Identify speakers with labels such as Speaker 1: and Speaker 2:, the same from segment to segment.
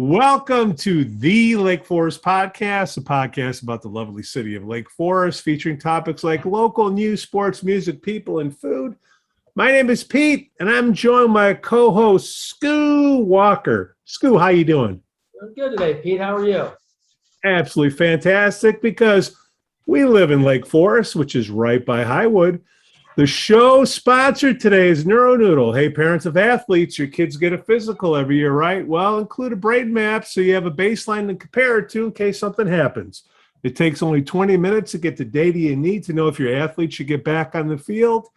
Speaker 1: Welcome to the Lake Forest Podcast, a podcast about the lovely city of Lake Forest, featuring topics like local news, sports, music, people, and food. My name is Pete, and I'm joined by co-host Skoo Walker. Skoo, how you doing?
Speaker 2: Doing good today, Pete. How are you?
Speaker 1: Absolutely fantastic, because we live in Lake Forest, which is right by Highwood. The show sponsored today is NeuroNoodle. Hey, parents of athletes, your kids get a physical every year, right? Well, include a brain map so you have a baseline to compare it to in case something happens. It takes only 20 minutes to get the data you need to know if your athlete should get back on the field.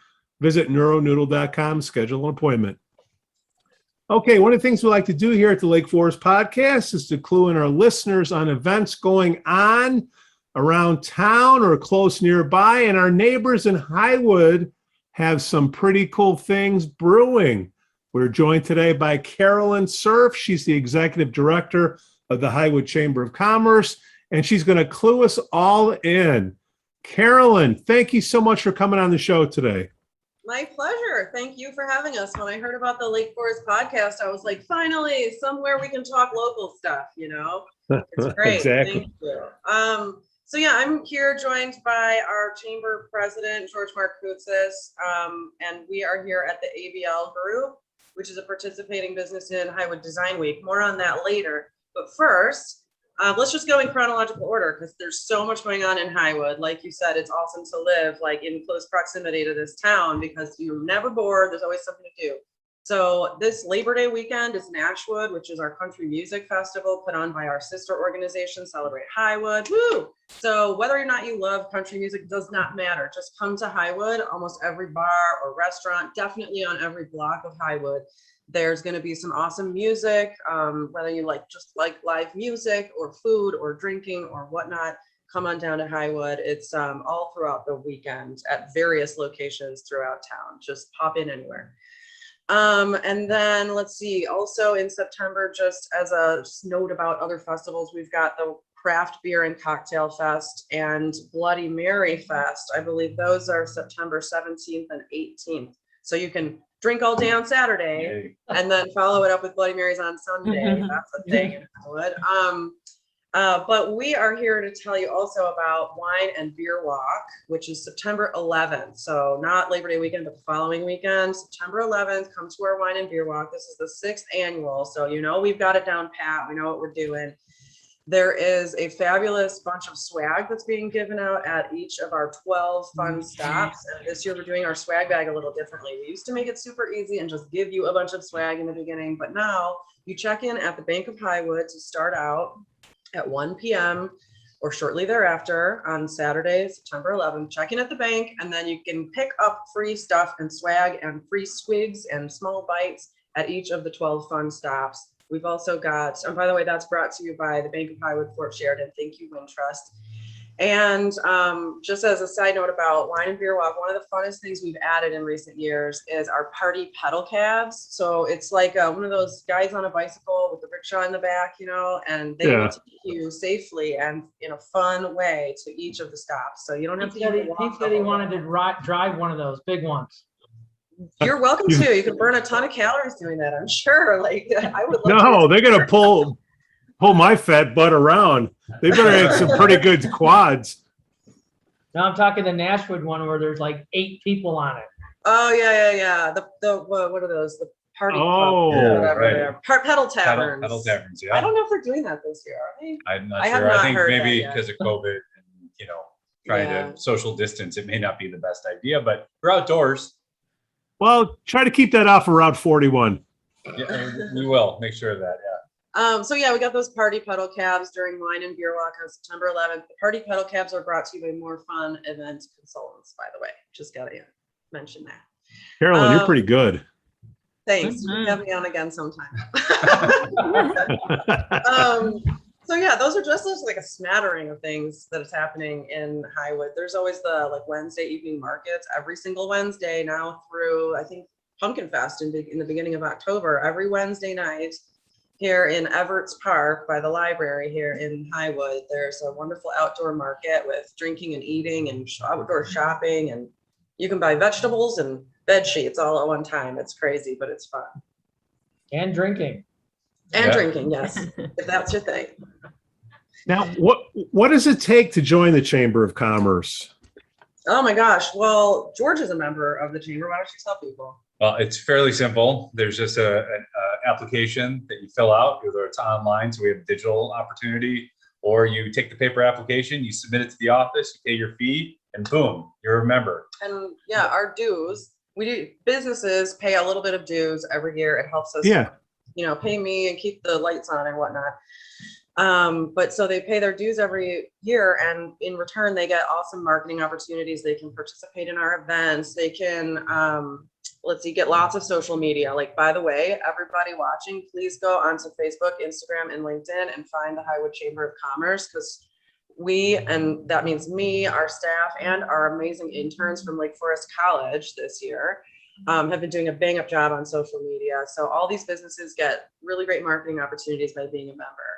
Speaker 1: Visit neuronoodle.com, schedule an appointment. Okay, one of the things we like to do here at the Lake Forest Podcast is to clue in our listeners on events going on around town or close nearby, and our neighbors in Highwood have some pretty cool things brewing. We're joined today by Carolyn Cerf. She's the executive director of the Highwood Chamber of Commerce, and she's going to clue us all in. Carolyn, thank you so much for coming on the show today.
Speaker 3: My pleasure. Thank you for having us. When I heard about the Lake Forest podcast, I was like, finally, somewhere we can talk local stuff, you know? It's great.
Speaker 1: Exactly.
Speaker 3: Thank you. So yeah, I'm here joined by our chamber president, George Markoutsas, and we are here at the ABL Group, which is a participating business in Highwood Design Week. More on that later. But first, let's just go in chronological order because there's so much going on in Highwood. Like you said, it's awesome to live like in close proximity to this town because you're never bored. There's always something to do. So this Labor Day weekend is Nashwood, which is our country music festival put on by our sister organization, Celebrate Highwood. Woo! So whether or not you love country music does not matter. Just come to Highwood. Almost every bar or restaurant, definitely on every block of Highwood, there's going to be some awesome music. Whether you just like live music or food or drinking or whatnot, come on down to Highwood. It's all throughout the weekend at various locations throughout town. Just pop in anywhere. And then let's see, also in September, just as a note about other festivals, we've got the Craft Beer and Cocktail Fest and Bloody Mary Fest. I believe those are September 17th and 18th. So you can drink all day on Saturday and then follow it up with Bloody Marys on Sunday. That's a thing in Highwood. But we are here to tell you also about Wine and Beer Walk, which is September 11th. So not Labor Day weekend, but the following weekend, September 11th, come to our Wine and Beer Walk. This is the 6th annual. So, you know, we've got it down pat. We know what we're doing. There is a fabulous bunch of swag that's being given out at each of our 12 fun stops. And this year we're doing our swag bag a little differently. We used to make it super easy and just give you a bunch of swag in the beginning. But now you check in at the Bank of Highwood to start out at 1 p.m. or shortly thereafter on Saturday, September 11th. Check in at the bank, and then you can pick up free stuff and swag and free swigs and small bites at each of the 12 fun stops. We've also got, and by the way, that's brought to you by the Bank of Highwood, Fort Sheridan. Thank you, Wintrust. And just as a side note about Wine and Beer Walk, one of the funnest things we've added in recent years is our party pedal cabs. So it's like one of those guys on a bicycle with the rickshaw in the back, you know, and they will take you safely and in a fun way to each of the stops. So you don't have to even walk.
Speaker 2: He said he wanted to drive one of those big ones.
Speaker 3: You're welcome to. You can burn a ton of calories doing that, I'm sure. Like I would love
Speaker 1: No, they're going to pull my fat butt around. They better have some pretty good quads.
Speaker 2: Now I'm talking the Nashwood one where there's like 8 people on it.
Speaker 3: Oh yeah. The what are those? The party
Speaker 1: Oh,
Speaker 3: club, whatever
Speaker 4: right.
Speaker 3: they are. Pedal taverns.
Speaker 4: Pedal taverns, yeah.
Speaker 3: I don't know if they're doing that this year, are they?
Speaker 4: I'm not
Speaker 3: I have
Speaker 4: sure.
Speaker 3: not
Speaker 4: I think
Speaker 3: heard
Speaker 4: maybe
Speaker 3: that yet.
Speaker 4: because of COVID and, you know, trying
Speaker 3: Yeah.
Speaker 4: to social distance, it may not be the best idea, but we're outdoors.
Speaker 1: well, try to keep that off of Route 41.
Speaker 4: Yeah, we will make sure of that, yeah.
Speaker 3: So yeah, we got those party pedal cabs during Wine and Beer Walk on September 11th. The party pedal cabs are brought to you by More Fun Event Consultants, by the way. Just gotta mention that.
Speaker 1: Carolyn, you're pretty good.
Speaker 3: Thanks. Have me on again sometime. So yeah, those are just like a smattering of things that is happening in Highwood. There's always the like Wednesday evening markets every single Wednesday now through, I think, Pumpkin Fest in the beginning of October. Every Wednesday night here in Everett's Park by the library here in Highwood, there's a wonderful outdoor market with drinking and eating and outdoor shopping, and you can buy vegetables and bed sheets all at one time. It's crazy, but it's fun.
Speaker 2: And drinking.
Speaker 3: And
Speaker 4: Yeah.
Speaker 3: drinking, yes, if that's your thing.
Speaker 1: Now, what does it take to join the Chamber of Commerce?
Speaker 3: Oh my gosh. Well, George is a member of the chamber. Why don't you tell people?
Speaker 4: Well, it's fairly simple. There's just an application that you fill out, whether it's online, so we have a digital opportunity, or you take the paper application, you submit it to the office, you pay your fee, and boom, you're a member.
Speaker 3: And yeah, our dues, businesses pay a little bit of dues every year. It helps us,
Speaker 1: Yeah.
Speaker 3: pay me and keep the lights on and whatnot. But so they pay their dues every year, and in return, they get awesome marketing opportunities. They can participate in our events. They can, get lots of social media. Like, by the way, everybody watching, please go onto Facebook, Instagram, and LinkedIn and find the Highwood Chamber of Commerce, because and that means me, our staff, and our amazing interns from Lake Forest College this year have been doing a bang up job on social media. So all these businesses get really great marketing opportunities by being a member.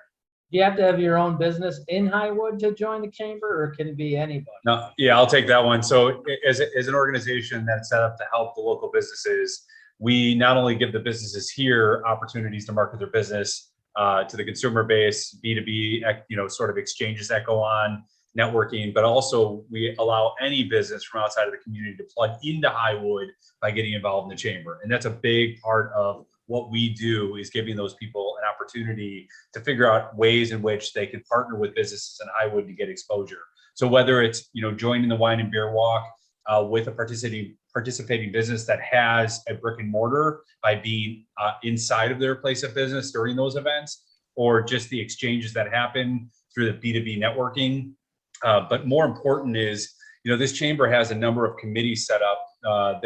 Speaker 2: Do you have to have your own business in Highwood to join the chamber, or can it be anybody?
Speaker 4: No, yeah, I'll take that one. So as an organization that's set up to help the local businesses, we not only give the businesses here opportunities to market their business to the consumer base, B2B, sort of exchanges that go on, networking, but also we allow any business from outside of the community to plug into Highwood by getting involved in the chamber. And that's a big part of what we do, is giving those people an opportunity to figure out ways in which they can partner with businesses in Highwood to get exposure. So whether it's, joining the wine and beer walk with a participating business that has a brick and mortar by being inside of their place of business during those events, or just the exchanges that happen through the B2B networking. But more important is, this chamber has a number of committees set up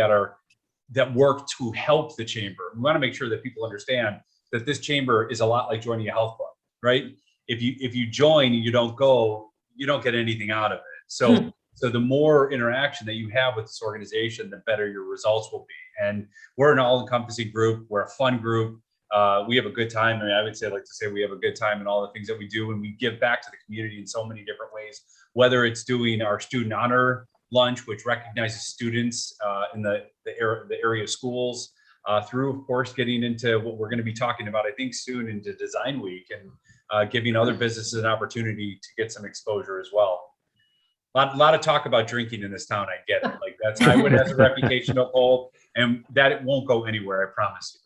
Speaker 4: that work to help the chamber. We want to make sure that people understand that this chamber is a lot like joining a health club, right? If you join and you don't go, you don't get anything out of it. So the more interaction that you have with this organization, the better your results will be. And we're an all-encompassing group. We're a fun group. We have a good time. I mean, I like to say we have a good time in all the things that we do, and we give back to the community in so many different ways, whether it's doing our student honor lunch, which recognizes students in the area schools, through, of course, getting into what we're going to be talking about, I think, soon, into Design Week, and giving other businesses an opportunity to get some exposure as well. A lot of talk about drinking in this town. I get it. Like, that's Highwood has a reputation to uphold, and that it won't go anywhere. I promise you.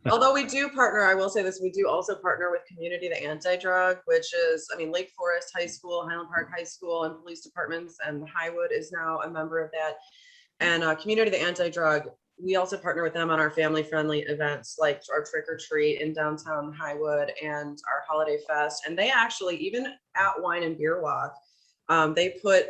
Speaker 3: Although we do partner, I will say this, we do also partner with Community, the Anti-Drug, which is, Lake Forest High School, Highland Park High School, and police departments, and Highwood is now a member of that. And Community, the Anti-Drug, we also partner with them on our family-friendly events, like our Trick or Treat in downtown Highwood and our Holiday Fest. And they actually, even at Wine and Beer Walk, they put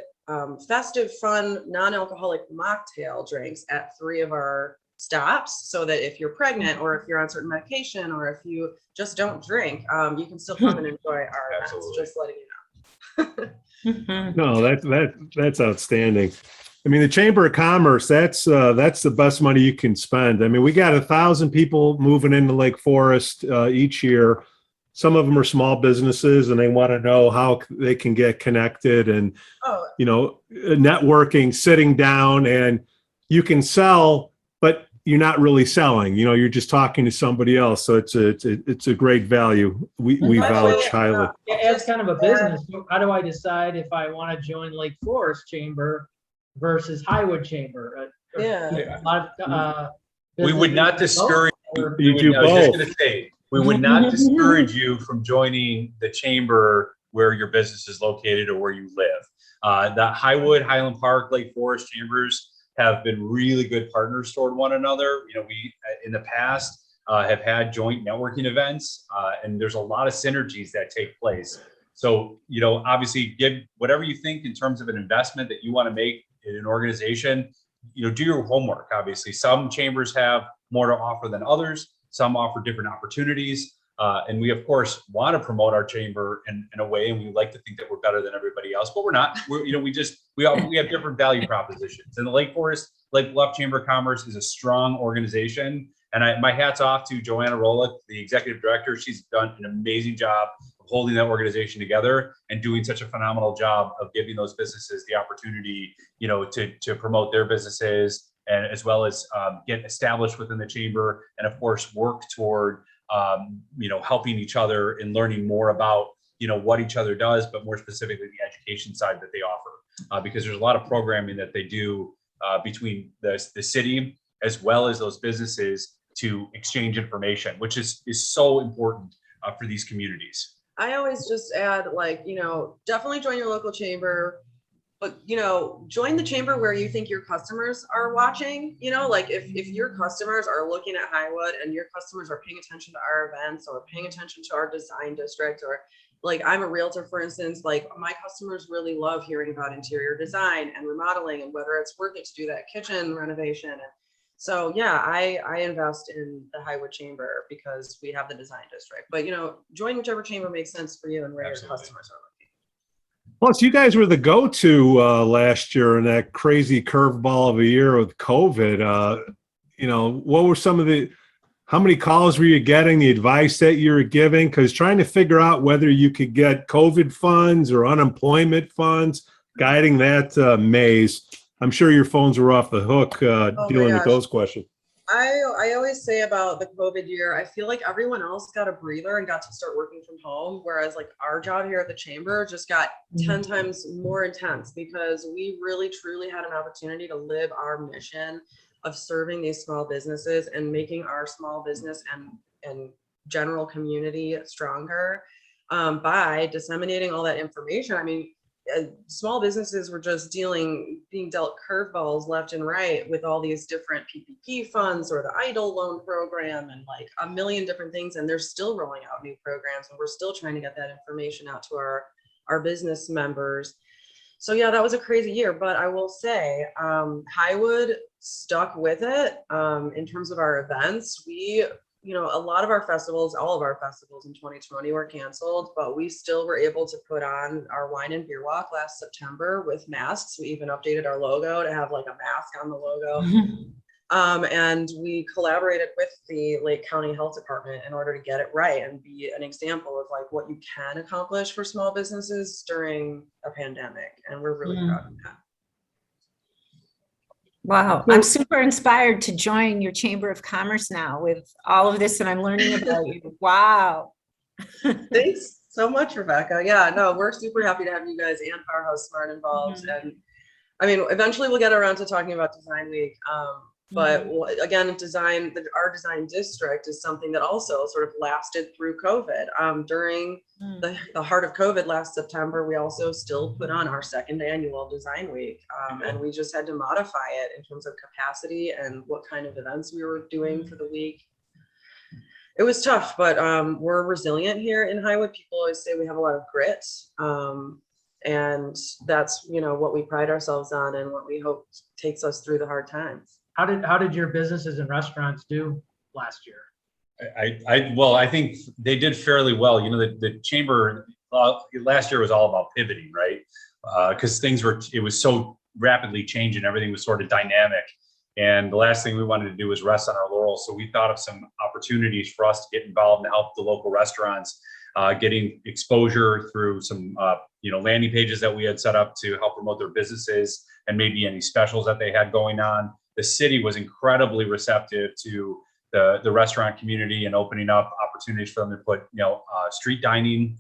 Speaker 3: festive, fun, non-alcoholic mocktail drinks at 3 of our stops, so that if you're pregnant, or if you're on certain medication, or if you just don't drink, you can still come and enjoy our events. Just letting you know.
Speaker 1: No, that's outstanding. I mean, the Chamber of Commerce, that's the best money you can spend. I mean, we got 1,000 people moving into Lake Forest each year. Some of them are small businesses, and they want to know how they can get connected, and networking, sitting down, and you can sell, but you're not really selling. You're just talking to somebody else. So it's a great value. We vouch highly.
Speaker 2: As kind of a business, how do I decide if I want to join Lake Forest Chamber versus Highwood Chamber?
Speaker 4: We would not discourage
Speaker 1: you do both.
Speaker 4: We would not discourage you from joining the chamber where your business is located or where you live. The Highwood, Highland Park, Lake Forest chambers have been really good partners toward one another. We in the past have had joint networking events, and there's a lot of synergies that take place. So, obviously, give whatever you think in terms of an investment that you want to make in an organization. Do your homework. Obviously, some chambers have more to offer than others. Some offer different opportunities. And we, of course, want to promote our chamber in a way, and we like to think that we're better than everybody else, but we're not. We have different value propositions. And the Lake Forest, Lake Bluff Chamber of Commerce is a strong organization. And my hat's off to Joanna Rolick, the executive director. She's done an amazing job of holding that organization together and doing such a phenomenal job of giving those businesses the opportunity, to promote their businesses, and as well as get established within the chamber, and of course work toward helping each other and learning more about, what each other does, but more specifically the education side that they offer. Because there's a lot of programming that they do between the city as well as those businesses to exchange information, which is so important for these communities.
Speaker 3: I always just add, definitely join your local chamber, but, join the chamber where you think your customers are watching, if your customers are looking at Highwood and your customers are paying attention to our events or paying attention to our design district, or I'm a realtor, for instance, my customers really love hearing about interior design and remodeling and whether it's worth it to do that kitchen renovation. And so, yeah, I invest in the Highwood Chamber because we have the design district, but, join whichever chamber makes sense for you and where
Speaker 4: Absolutely.
Speaker 3: your customers are looking.
Speaker 1: Plus, you guys were the go-to last year in that crazy curveball of a year with COVID. What were how many calls were you getting, the advice that you were giving? Because trying to figure out whether you could get COVID funds or unemployment funds, guiding that maze. I'm sure your phones were off the hook dealing with those questions.
Speaker 3: I always say about the COVID year, I feel like everyone else got a breather and got to start working from home. Whereas our job here at the chamber just got 10 times more intense because we really truly had an opportunity to live our mission of serving these small businesses and making our small business and general community stronger by disseminating all that information. I mean, small businesses were just being dealt curveballs left and right with all these different PPP funds or the EIDL loan program and a million different things. And they're still rolling out new programs and we're still trying to get that information out to our business members. So yeah, that was a crazy year, but I will say Highwood stuck with it in terms of our events. A lot of our festivals, all of our festivals in 2020 were canceled, but we still were able to put on our wine and beer walk last September with masks. We even updated our logo to have a mask on the logo. And we collaborated with the Lake County Health Department in order to get it right and be an example of what you can accomplish for small businesses during a pandemic. And we're really proud of that.
Speaker 5: Wow, I'm super inspired to join your Chamber of Commerce now with all of this that I'm learning about you. Wow.
Speaker 3: Thanks so much, Rebecca. Yeah, no, we're super happy to have you guys and Powerhouse Smart involved. And I mean, eventually we'll get around to talking about Design Week. But again, our design district is something that also sort of lasted through COVID. During the heart of COVID last September, we also still put on our second annual Design Week. And we just had to modify it in terms of capacity and what kind of events we were doing for the week. It was tough, but we're resilient here in Highwood. People always say we have a lot of grit. And that's, what we pride ourselves on and what we hope takes us through the hard times.
Speaker 2: How did your businesses and restaurants do last year?
Speaker 4: I think they did fairly well. The chamber last year was all about pivoting, right? Because it was so rapidly changing. Everything was sort of dynamic. And the last thing we wanted to do was rest on our laurels. So we thought of some opportunities for us to get involved and help the local restaurants, getting exposure through some, landing pages that we had set up to help promote their businesses and maybe any specials that they had going on. The city was incredibly receptive to the restaurant community and opening up opportunities for them to put, street dining,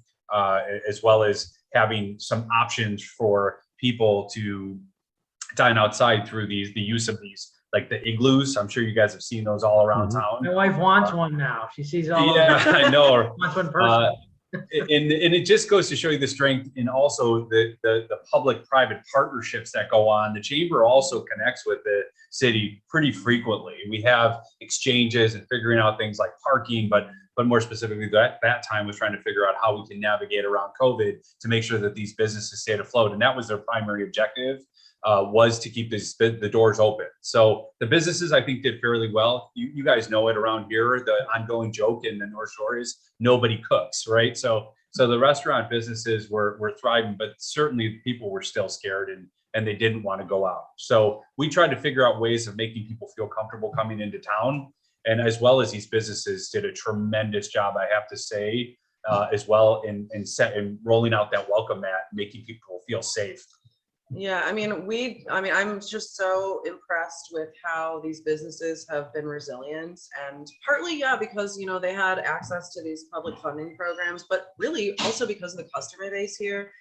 Speaker 4: as well as having some options for people to dine outside through the use of these, the igloos. I'm sure you guys have seen those all around town.
Speaker 2: My wife wants one now. She sees all
Speaker 4: yeah,
Speaker 2: of them.
Speaker 4: I know.
Speaker 2: Wants one person.
Speaker 4: And it just goes to show you the strength and also the public-private partnerships that go on. The chamber also connects with the city pretty frequently. We have exchanges and figuring out things like parking, but more specifically that time was trying to figure out how we can navigate around COVID to make sure that these businesses stayed afloat. And that was their primary objective, was to keep the doors open. So the businesses, I think, did fairly well. You guys know it around here. The ongoing joke in the North Shore is nobody cooks, right? So the restaurant businesses were thriving, but certainly people were still scared and they didn't want to go out. So we tried to figure out ways of making people feel comfortable coming into town. And as well as these businesses did a tremendous job, I have to say, as well in rolling out that welcome mat, making people feel safe.
Speaker 3: Yeah, I mean, I'm just so impressed with how these businesses have been resilient, and partly, yeah, because, they had access to these public funding programs, but really also because of the customer base here.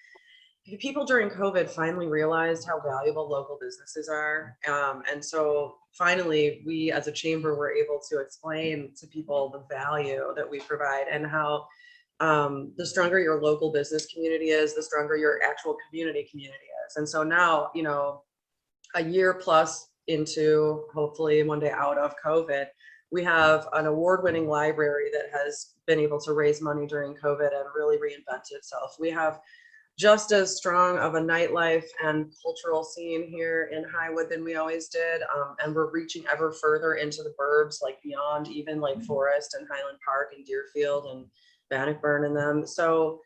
Speaker 3: People during COVID finally realized how valuable local businesses are. And so finally, we as a chamber were able to explain to people the value that we provide, and how the stronger your local business community is, the stronger your actual community is. And so now, a year plus into, hopefully one day out of COVID, we have an award-winning library that has been able to raise money during COVID and really reinvent itself. We have just as strong of a nightlife and cultural scene here in Highwood than we always did. And we're reaching ever further into the burbs, like beyond even Lake Forest and Highland Park and Deerfield and Bannockburn and them. So,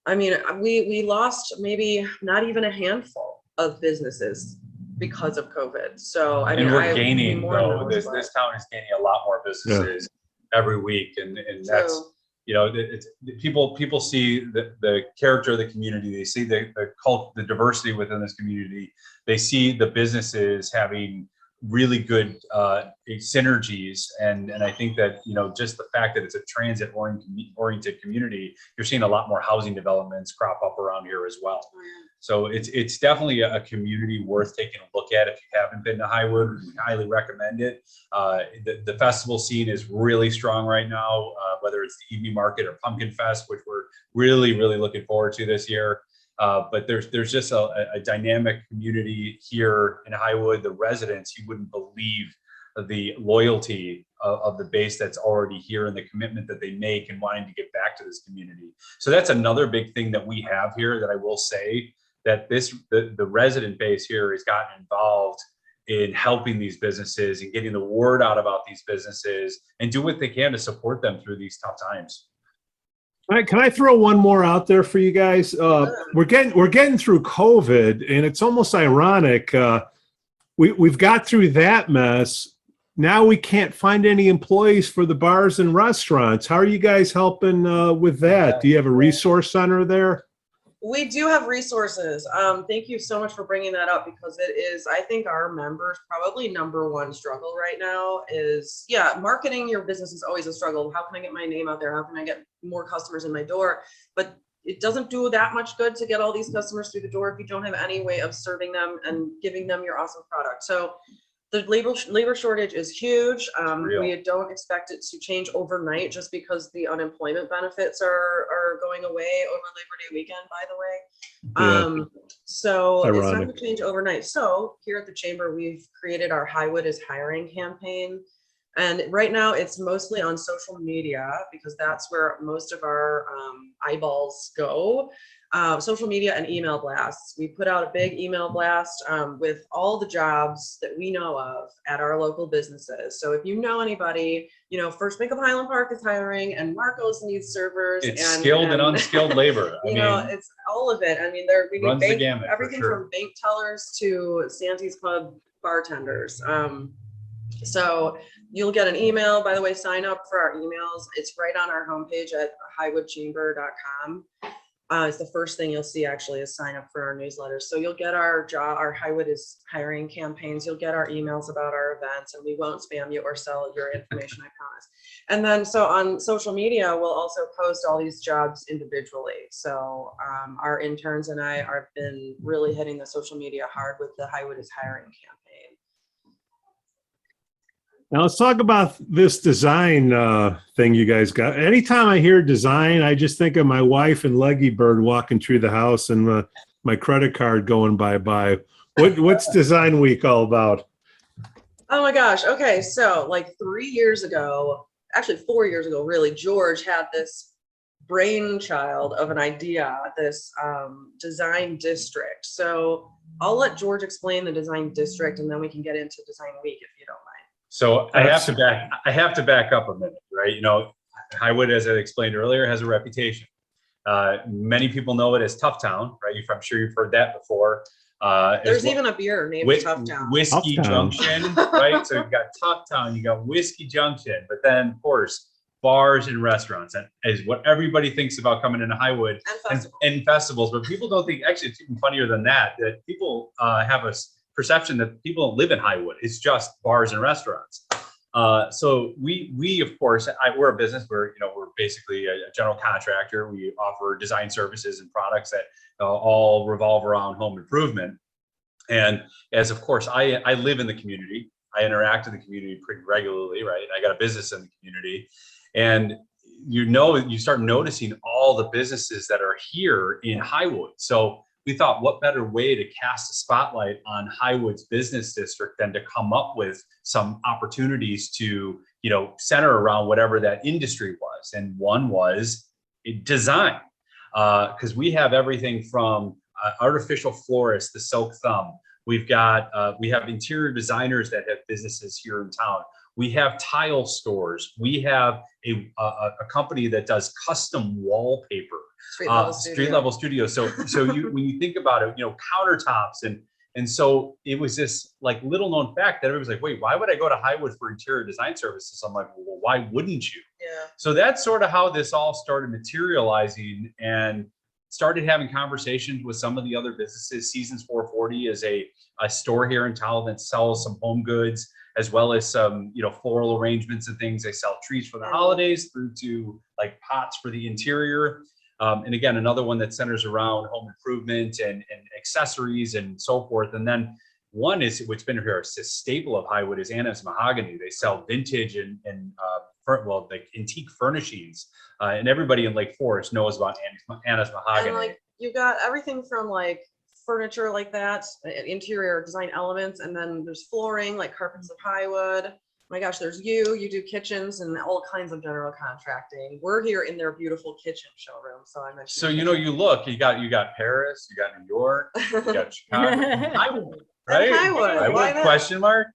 Speaker 3: I mean, we lost maybe not even a handful of businesses because of COVID. So, I mean,
Speaker 4: And we're gaining,
Speaker 3: more
Speaker 4: though,
Speaker 3: knows,
Speaker 4: this town is gaining a lot more businesses every week. And that's, it's people see the character of the community. They see the diversity within this community. They see the businesses having really good synergies, and I think that just the fact that it's a transit oriented community, you're seeing a lot more housing developments crop up around here as well. So it's definitely a community worth taking a look at. If you haven't been to Highwood, we highly recommend it. The festival scene is really strong right now, whether it's the evening market or Pumpkin Fest, which we're really looking forward to this year. But there's just a dynamic community here in Highwood. The residents, you wouldn't believe the loyalty of the base that's already here and the commitment that they make and wanting to get back to this community. So that's another big thing that we have here, that I will say that the resident base here has gotten involved in helping these businesses and getting the word out about these businesses and do what they can to support them through these tough times.
Speaker 1: All right, can I throw one more out there for you guys? We're getting through COVID, and it's almost ironic. We've got through that mess. Now we can't find any employees for the bars and restaurants. How are you guys helping with that? Do you have a resource center there?
Speaker 3: We do have resources. Thank you so much for bringing that up, because it is, I think, our members' probably number one struggle right now is, marketing your business is always a struggle. How can I get my name out there? How can I get more customers in my door? But it doesn't do that much good to get all these customers through the door if you don't have any way of serving them and giving them your awesome product. So the labor shortage is huge. We don't expect it to change overnight, just because the unemployment benefits are going away over Labor Day weekend, by the way. So it's not going to change overnight. So here at the Chamber, we've created our Highwood is Hiring campaign. And right now it's mostly on social media, because that's where most of our eyeballs go. Social media and email blasts. We put out a big email blast with all the jobs that we know of at our local businesses. So if you know anybody, First Bank of Highland Park is hiring, and Markoutsas needs servers.
Speaker 4: It's skilled and unskilled labor.
Speaker 3: It's all of it. I mean, we
Speaker 4: runs
Speaker 3: need
Speaker 4: the gamut,
Speaker 3: everything from bank tellers to Santy's Club bartenders. So you'll get an email. By the way, sign up for our emails. It's right on our homepage at highwoodchamber.com. It's the first thing you'll see, actually, is sign up for our newsletters. So you'll get our Highwood is Hiring campaigns. You'll get our emails about our events, and we won't spam you or sell your information, I promise. And then, so on social media, we'll also post all these jobs individually. So our interns and I have been really hitting the social media hard with the Highwood is Hiring campaign.
Speaker 1: Now let's talk about this design thing you guys got. Anytime I hear design, I just think of my wife and Leggy Bird walking through the house and my credit card going bye-bye. What's Design Week all about?
Speaker 3: Oh my gosh. Okay. So like 3 years ago, actually 4 years ago, really, George had this brainchild of an idea, this design district. So I'll let George explain the design district, and then we can get into Design Week if you don't mind.
Speaker 4: So I have to back up a minute, right? Highwood, as I explained earlier, has a reputation. Many people know it as Tough Town, right? I'm sure you've heard that before.
Speaker 3: There's even a beer named Tough Town.
Speaker 4: Whiskey Junction, right? So you've got Tough Town, you got Whiskey Junction, but then of course, bars and restaurants. That is what everybody thinks about coming into Highwood and festivals. But people don't think, actually, it's even funnier than that, that people have a perception that people don't live in Highwood. It's just bars and restaurants. So we of course, we're a business where, we're basically a general contractor. We offer design services and products that all revolve around home improvement. And as of course, I live in the community. I interact in the community pretty regularly, right? I got a business in the community, and you start noticing all the businesses that are here in Highwood. So we thought, what better way to cast a spotlight on Highwood's business district than to come up with some opportunities to, center around whatever that industry was. And one was design, because we have everything from artificial florists, the Silk Thumb. We have interior designers that have businesses here in town. We have tile stores. We have a company that does custom wallpaper, street level studio. So when you think about it, countertops and so it was this like little known fact that everybody's like, wait, why would I go to Highwood for interior design services? I'm like, well, why wouldn't you?
Speaker 3: Yeah.
Speaker 4: So that's sort of how this all started materializing, and started having conversations with some of the other businesses. Seasons 440 is a store here in town that sells some home goods, as well as some, floral arrangements and things. They sell trees for the holidays through to like pots for the interior. And again, another one that centers around home improvement and accessories and so forth. And then one is what's been here, a staple of Highwood, is Anna's Mahogany. They sell vintage and like antique furnishings. And everybody in Lake Forest knows about Anna's Mahogany.
Speaker 3: And like you've got everything from like furniture like that, interior design elements, and then there's flooring like Carpets of Highwood. My gosh, there's you do kitchens and all kinds of general contracting. We're here in their beautiful kitchen showroom. So I mentioned.
Speaker 4: So you got Paris, you got New York, you got Chicago, Highwood, right?
Speaker 3: Highwood,
Speaker 4: question mark.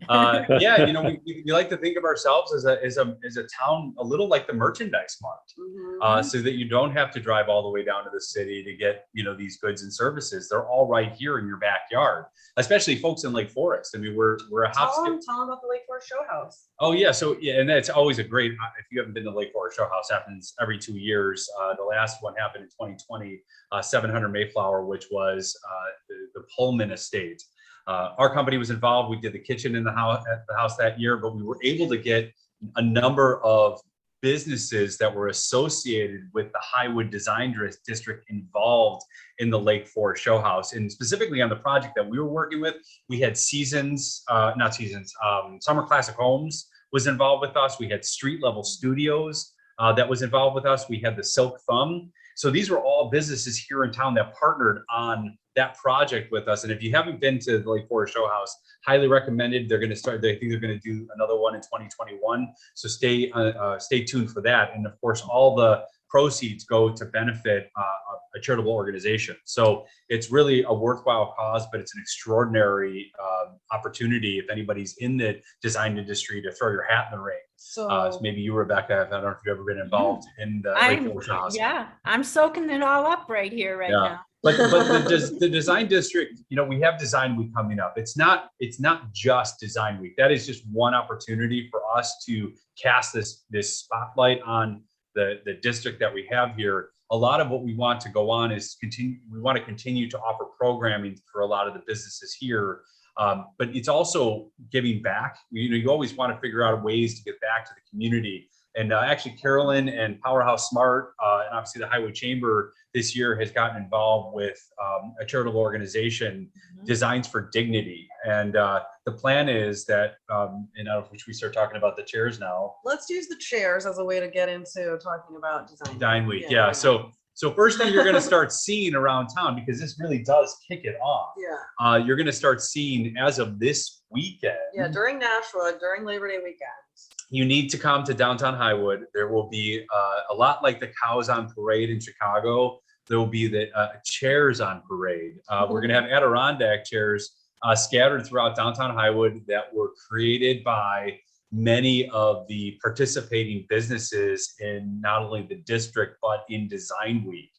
Speaker 4: Yeah, we like to think of ourselves as a town a little like the merchandise mart, so that you don't have to drive all the way down to the city to get these goods and services. They're all right here in your backyard, especially folks in Lake Forest. I mean, we're a hop skip.
Speaker 3: Tell them about the Lake Forest Show House.
Speaker 4: Oh yeah, so yeah, and that's always a great. If you haven't been to Lake Forest Show House, happens every 2 years. The last one happened in 2020, 700 Mayflower, which was the Pullman Estate. Our company was involved. We did the kitchen in the house that year, but we were able to get a number of businesses that were associated with the Highwood Design District involved in the Lake Forest Show House. And specifically on the project that we were working with, we had Summer Classic Homes was involved with us. We had Street Level Studios that was involved with us. We had the Silk Thumb. So these were all businesses here in town that partnered on that project with us. And if you haven't been to the Lake Forest Show House, highly recommended. They're going to start. They think they're going to do another one in 2021. So stay tuned for that. And of course, all the proceeds go to benefit a charitable organization. So it's really a worthwhile cause, but it's an extraordinary opportunity if anybody's in the design industry to throw your hat in the ring. So maybe you, Rebecca, I don't know if you've ever been involved in the Lake Forest Show House.
Speaker 5: Yeah, I'm soaking it all up right here now.
Speaker 4: But the design district, we have Design Week coming up. It's not just Design Week. That is just one opportunity for us to cast this spotlight on the district that we have here. A lot of what we want to go on is we want to continue to offer programming for a lot of the businesses here. But it's also giving back. You always want to figure out ways to get back to the community. And actually, Carolyn and Powerhouse Smart, and obviously the Highwood Chamber this year has gotten involved with a charitable organization, Designs for Dignity. And the plan is that, which we start talking about the chairs now.
Speaker 3: Let's use the chairs as a way to get into talking about
Speaker 4: Design Week. Yeah. So first thing you're going to start seeing around town, because this really does kick it off.
Speaker 3: Yeah.
Speaker 4: You're going to start seeing as of this weekend.
Speaker 3: Yeah, during Nashua, during Labor Day weekend.
Speaker 4: You need to come to downtown Highwood. There will be a lot like the cows on parade in Chicago. There will be the chairs on parade. We're going to have Adirondack chairs scattered throughout downtown Highwood that were created by many of the participating businesses in not only the district, but in Design Week,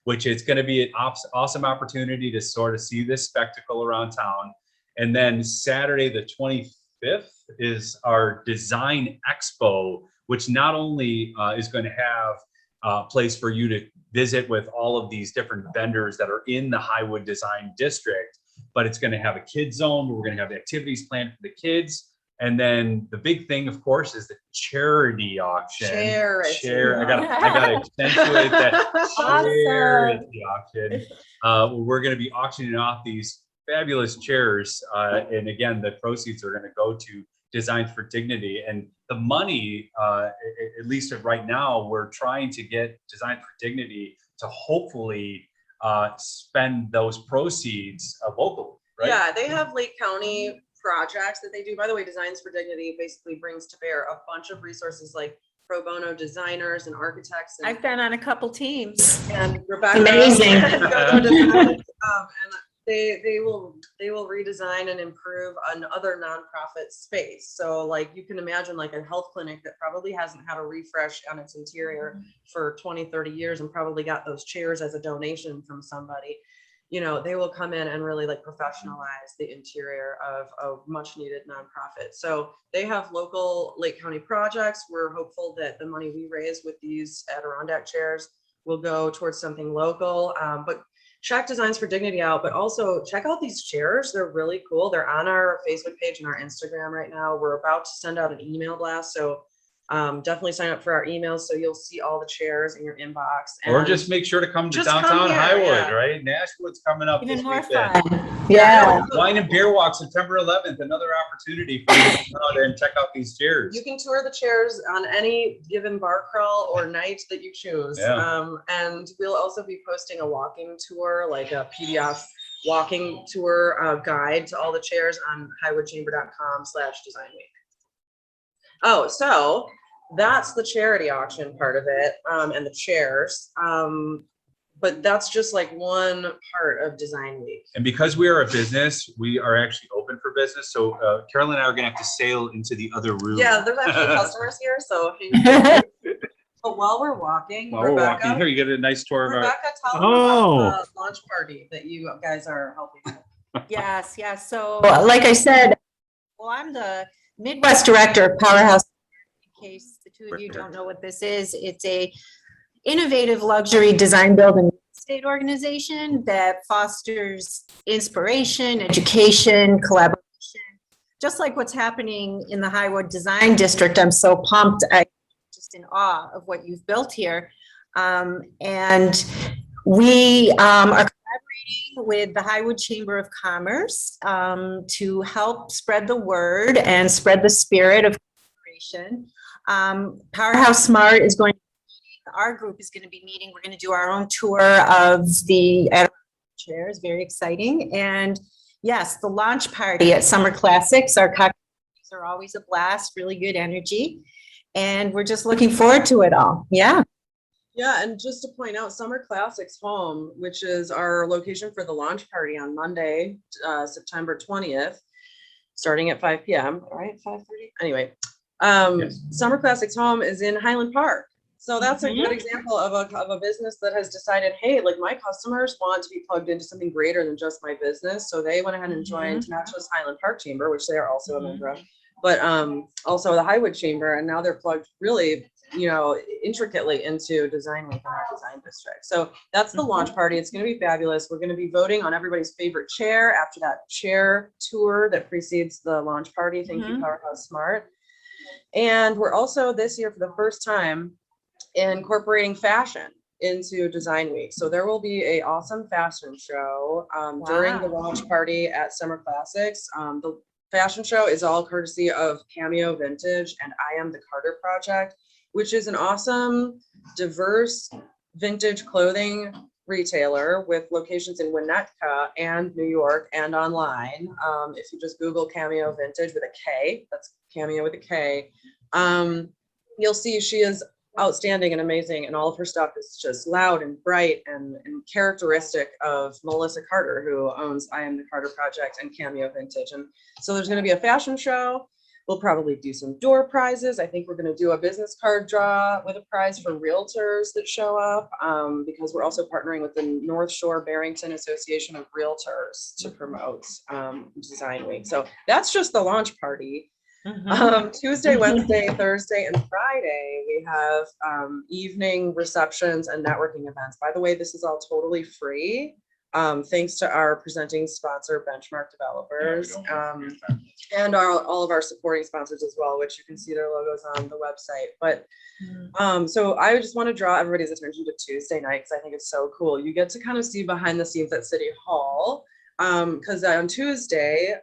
Speaker 4: which is going to be an awesome opportunity to sort of see this spectacle around town. And then Saturday, the 25th, is our Design Expo, which not only is going to have a place for you to visit with all of these different vendors that are in the Highwood Design District, but it's going to have a kids zone where we're going to have the activities planned for the kids. And then the big thing, of course, is the CHAIRity auction.
Speaker 3: CHAIRity.
Speaker 4: I got to accentuate that.
Speaker 5: Awesome.
Speaker 4: CHAIRity auction. We're going to be auctioning off these fabulous chairs, and again, the proceeds are going to go to Designs for Dignity. And the money, at least right now, we're trying to get Designs for Dignity to hopefully spend those proceeds locally. Right?
Speaker 3: Yeah, they have Lake County projects that they do. By the way, Designs for Dignity basically brings to bear a bunch of resources like pro bono designers and architects. And,
Speaker 5: I've been on a couple teams.
Speaker 3: and Rebecca.
Speaker 5: Amazing.
Speaker 3: and they will redesign and improve another nonprofit space. So like you can imagine like a health clinic that probably hasn't had a refresh on its interior for 20, 30 years and probably got those chairs as a donation from somebody. You know, they will come in and really like professionalize the interior of a much needed nonprofit. So they have local Lake County projects. We're hopeful that the money we raise with these Adirondack chairs will go towards something local. But check Designs for Dignity out, but also check out these chairs. They're really cool. They're on our Facebook page and our Instagram right now. We're about to send out an email blast. So definitely sign up for our emails so you'll see all the chairs in your inbox.
Speaker 4: Or just make sure to come to
Speaker 3: Just come
Speaker 4: downtown
Speaker 3: here,
Speaker 4: Highwood,
Speaker 3: yeah.
Speaker 4: right? Nashwood's coming up
Speaker 5: Even
Speaker 4: this
Speaker 5: more
Speaker 4: weekend.
Speaker 5: fun. Yeah.
Speaker 4: Wine and Beer Walk, September 11th, another opportunity for you to come out and check out these chairs.
Speaker 3: You can tour the chairs on any given bar crawl or night that you choose.
Speaker 4: Yeah.
Speaker 3: And we'll also be posting a walking tour, like a PDF walking tour guide to all the chairs on highwoodchamber.com/designweek. Oh, so that's the CHAIRity auction part of it, and the chairs. But that's just like one part of Design Week.
Speaker 4: And because we are a business, we are actually open for business. So Carolyn and I are going to have to sail into the other room.
Speaker 3: Yeah, there's actually customers here, so but while we're walking,
Speaker 4: While we're
Speaker 3: Rebecca,
Speaker 4: walking here, you get a nice tour of our.
Speaker 3: Rebecca, tell them
Speaker 1: Oh.
Speaker 3: about the launch party that you guys are helping with.
Speaker 5: Yes, yes. So, like I said, well, I'm the Midwest Director of Powerhouse. In case the two of you don't know what this is, it's a innovative luxury design, build, and real estate organization that fosters inspiration, education, collaboration, just like what's happening in the Highwood Design District. I'm so pumped. I'm just in awe of what you've built here. And we are collaborating with the Highwood Chamber of Commerce to help spread the word and spread the spirit of collaboration. Powerhouse Smart is going to be meeting, our group is going to be meeting. We're going to do our own tour of the chairs, very exciting. And yes, the launch party at Summer Classics, our cocktails are always a blast, really good energy. And we're just looking forward to it all. Yeah.
Speaker 3: Yeah, and just to point out, Summer Classics Home, which is our location for the launch party on Monday, September 20th, starting at 5 p.m. All right, 5:30. Anyway,
Speaker 4: Yes.
Speaker 3: Summer Classics Home is in Highland Park. So that's a good example of a business that has decided, hey, like my customers want to be plugged into something greater than just my business. So they went ahead and joined not just Highland Park Chamber, which they are also a member of, but also the Highwood Chamber. And now they're plugged really, you know, intricately into Design Week in our design district. So that's the launch party. It's going to be fabulous. We're going to be voting on everybody's favorite chair after that chair tour that precedes the launch party. Thank you, Powerhouse Smart. And we're also this year for the first time incorporating fashion into Design Week. So there will be an awesome fashion show during the launch party at Summer Classics. The fashion show is all courtesy of Cameo Vintage and I Am the Carter Project, which is an awesome, diverse vintage clothing retailer with locations in Winnetka and New York and online. If you just Google Cameo Vintage with a K, that's Cameo with a K, you'll see she is outstanding and amazing, and all of her stuff is just loud and bright and characteristic of Melissa Carter, who owns I Am the Carter Project and Cameo Vintage. And so there's going to be a fashion show. We'll probably do some door prizes. I think we're going to do a business card draw with a prize for realtors that show up, because we're also partnering with the North Shore Barrington Association of Realtors to promote Design Week. So that's just the launch party. Tuesday, Wednesday, Thursday, and Friday, we have evening receptions and networking events. By the way, this is all totally free. Thanks to our presenting sponsor, Benchmark Developers, and all of our supporting sponsors as well, which you can see their logos on the website. But so I just want to draw everybody's attention to Tuesday night because I think it's so cool. You get to kind of see behind the scenes at City Hall, because on Tuesday,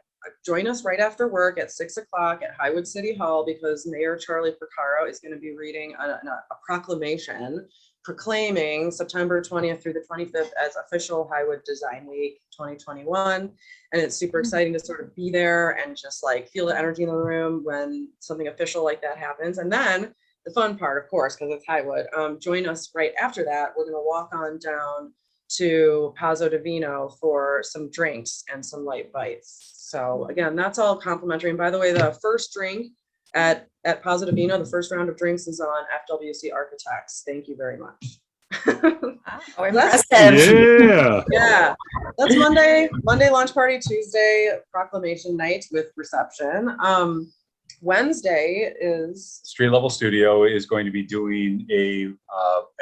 Speaker 3: join us right after work at 6 o'clock at Highwood City Hall, because Mayor Charlie Porcaro is going to be reading a proclamation proclaiming September 20th through the 25th as official Highwood Design Week 2021. And it's super exciting to sort of be there and just like feel the energy in the room when something official like that happens. And then the fun part, of course, because it's Highwood, join us right after that. We're going to walk on down to Pazzo Divino for some drinks and some light bites. So again, that's all complimentary. And by the way, the first drink at Pazzo Divino, the first round of drinks is on FWC Architects. Thank you very much.
Speaker 5: Oh, impressive.
Speaker 1: Yeah.
Speaker 3: Yeah, that's Monday launch party, Tuesday proclamation night with reception. Wednesday is
Speaker 4: Street Level Studio is going to be doing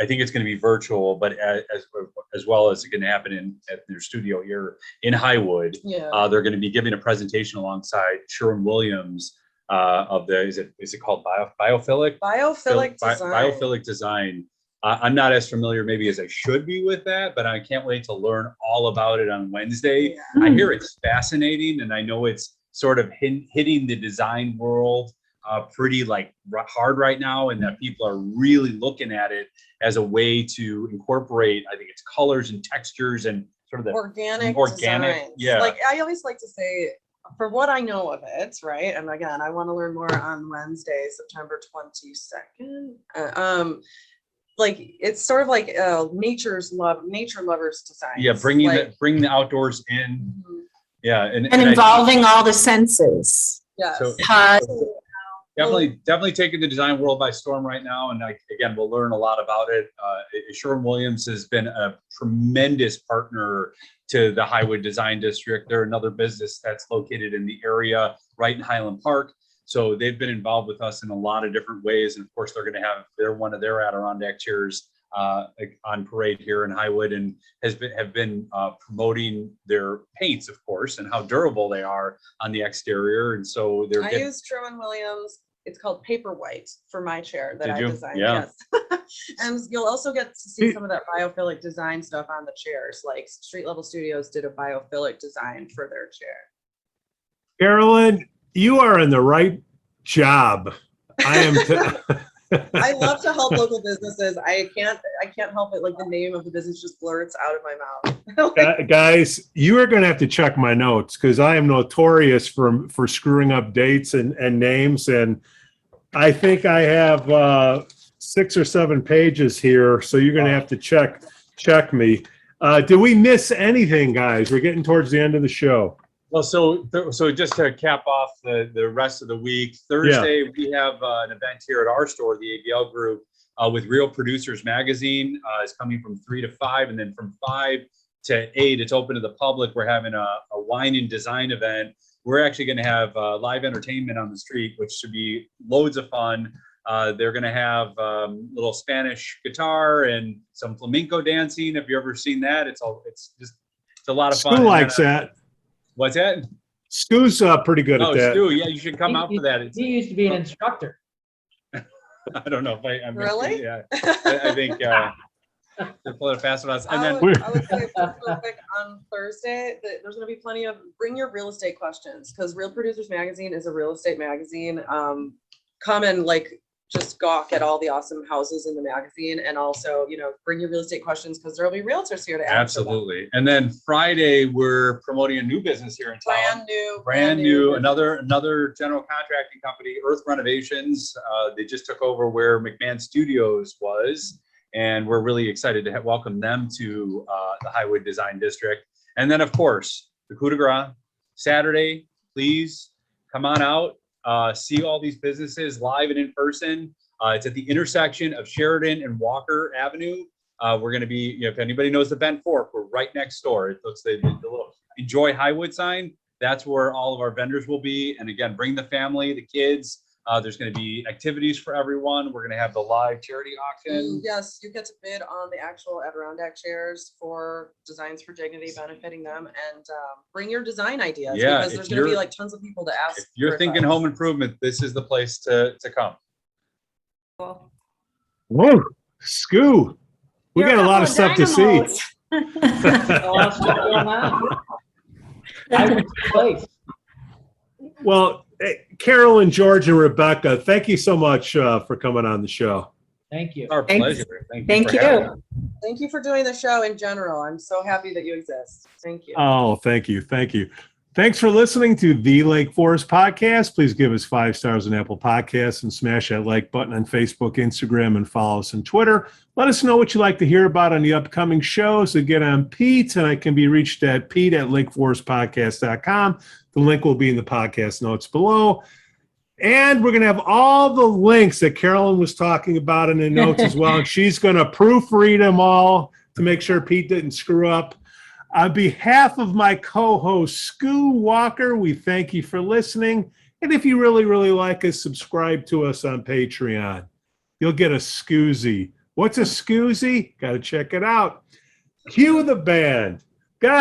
Speaker 4: I think it's going to be virtual, but as well as it can happen at their studio here in Highwood.
Speaker 3: yeah.
Speaker 4: They're going to be giving a presentation alongside Sherwin-Williams of the, is it called biophilic?
Speaker 3: Biophilic design.
Speaker 4: Biophilic design. I'm not as familiar maybe as I should be with that, but I can't wait to learn all about it on Wednesday.
Speaker 3: Yeah.
Speaker 4: I hear it's fascinating, and I know it's sort of hitting the design world pretty like hard right now, and that people are really looking at it as a way to incorporate, I think it's colors and textures and sort of the
Speaker 3: organic designs.
Speaker 4: yeah.
Speaker 3: Like I always like to say, for what I know of it, right? And again, I want to learn more on Wednesday, September 22nd. Like it's sort of like nature lovers design.
Speaker 4: Yeah, bring the outdoors in. Yeah, and
Speaker 5: involving all the senses.
Speaker 3: Yes.
Speaker 4: So-
Speaker 5: Touch.
Speaker 4: Definitely taking the design world by storm right now, and again, we'll learn a lot about it. Sherwin-Williams has been a tremendous partner to the Highwood Design District. They're another business that's located in the area, right in Highland Park. So they've been involved with us in a lot of different ways, and of course, they're one of their Adirondack chairs on parade here in Highwood, and have been promoting their paints, of course, and how durable they are on the exterior. And so
Speaker 3: I use Sherwin-Williams. It's called Paper White for my chair that I designed.
Speaker 4: Yeah.
Speaker 3: Yes. And you'll also get to see some of that biophilic design stuff on the chairs. Like Street Level Studios did a biophilic design for their chair.
Speaker 1: Carolyn, you are in the right job. I am.
Speaker 3: I love to help local businesses. I can't help it. Like the name of the business just blurts out of my mouth.
Speaker 1: Guys, you are going to have to check my notes because I am notorious for screwing up dates and names. And I think I have 6 or 7 pages here. So you're going to have to check me. Did we miss anything, guys? We're getting towards the end of the show.
Speaker 4: Well, so just to cap off the rest of the week, Thursday we have an event here at our store, the ABL Group, with Real Producers Magazine. It's coming from 3 to 5, and then from 5 to 8, it's open to the public. We're having a wine and design event. We're actually going to have live entertainment on the street, which should be loads of fun. They're going to have little Spanish guitar and some flamenco dancing. Have you ever seen that? It's a lot of fun.
Speaker 1: Skoo likes that.
Speaker 4: What's that?
Speaker 1: Skoo's pretty good at that.
Speaker 4: Skoo, yeah, you should come out for that.
Speaker 2: He used to be an instructor.
Speaker 4: I don't know if I'm
Speaker 3: Really?
Speaker 4: Yeah, I think they're pulling it fast with us. And then
Speaker 3: I would say real quick on Thursday that there's going to be plenty of bring your real estate questions, because Real Producers Magazine is a real estate magazine. Come and just gawk at all the awesome houses in the magazine, and also bring your real estate questions because there'll be realtors here to answer them.
Speaker 4: absolutely. And then Friday we're promoting a new business here in town. Brand new, another general contracting company, Earth Renovations. They just took over where McMahon Studios was, and we're really excited to welcome them to the Highwood Design District. And then of course the coup de grace Saturday. Please come on out, see all these businesses live and in person. It's at the intersection of Sheridan and Walker Avenue. We're going to be, if anybody knows the Bent Fork, we're right next door. It looks the little Enjoy Highwood sign. That's where all of our vendors will be. And again, bring the family, the kids. There's going to be activities for everyone. We're going to have the live charity auction.
Speaker 3: Yes, you get to bid on the actual Adirondack chairs for Designs for Dignity, benefiting them, and bring your design ideas.
Speaker 4: Yeah,
Speaker 3: because
Speaker 4: if
Speaker 3: there's going to be
Speaker 4: you're-
Speaker 3: like tons of people to ask.
Speaker 4: If you're
Speaker 3: for
Speaker 4: thinking
Speaker 3: advice.
Speaker 4: home improvement, this is the place to come.
Speaker 5: Cool.
Speaker 1: Whoa, Skoo. We
Speaker 5: You're
Speaker 1: got a lot of stuff to see.
Speaker 5: dynamos.
Speaker 2: A lot of stuff going on. I would place.
Speaker 1: Well, Carolyn, George, and Rebecca, thank you so much for coming on the show.
Speaker 2: Thank you.
Speaker 4: Our
Speaker 5: Thanks.
Speaker 4: pleasure.
Speaker 5: Thank
Speaker 4: for having
Speaker 5: you.
Speaker 4: us.
Speaker 3: Thank you for doing the show in general. I'm so happy that you exist. Thank you.
Speaker 1: Oh, thank you. Thank you. Thanks for listening to the Lake Forest Podcast. Please give us 5 stars on Apple Podcasts and smash that like button on Facebook, Instagram, and follow us on Twitter. Let us know what you'd like to hear about on the upcoming shows. Again, I'm Pete, and I can be reached at pete@lakeforestpodcast.com. The link will be in the podcast notes below. And we're going to have all the links that Carolyn was talking about in the notes as well. And she's going to proofread them all to make sure Pete didn't screw up. On behalf of my co-host, Skoo Walker, we thank you for listening. And if you really, really like us, subscribe to us on Patreon. You'll get a Skoozy. What's a Skoozy? Got to check it out. Cue the band. Guys.